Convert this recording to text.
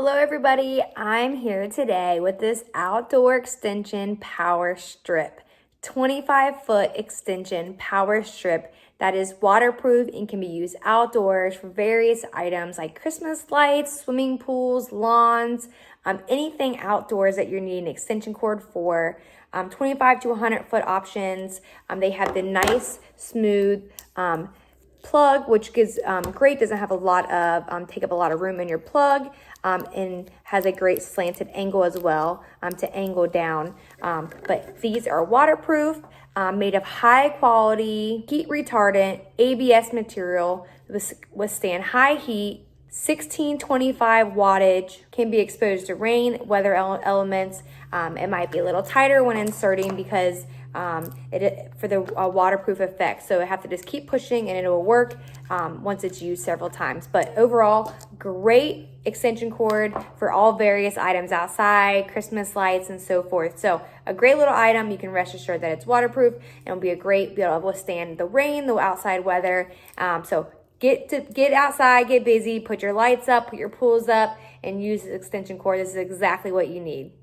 Hello everybody, I'm here today with this outdoor extension power strip. 25-foot extension power strip that is waterproof and can be used outdoors for various items like Christmas lights, swimming pools, lawns, anything outdoors that you're needing an extension cord for. 25 to 100-foot options. They have the nice, smooth, plug, which gives great, doesn't have a lot of take up a lot of room in your plug, and has a great slanted angle as well to angle down. But these are waterproof, made of high quality heat retardant ABS material, withstand high heat, 1625 wattage, can be exposed to rain, weather elements. It might be a little tighter when inserting because for the waterproof effect. So I have to just keep pushing and it will work once it's used several times. But overall, great extension cord for all various items outside, Christmas lights and so forth. So a great little item. You can rest assured that it's waterproof and it'll be be able to withstand the rain, the outside weather. So get outside, get busy, put your lights up, put your pools up, and use this extension cord. This is exactly what you need.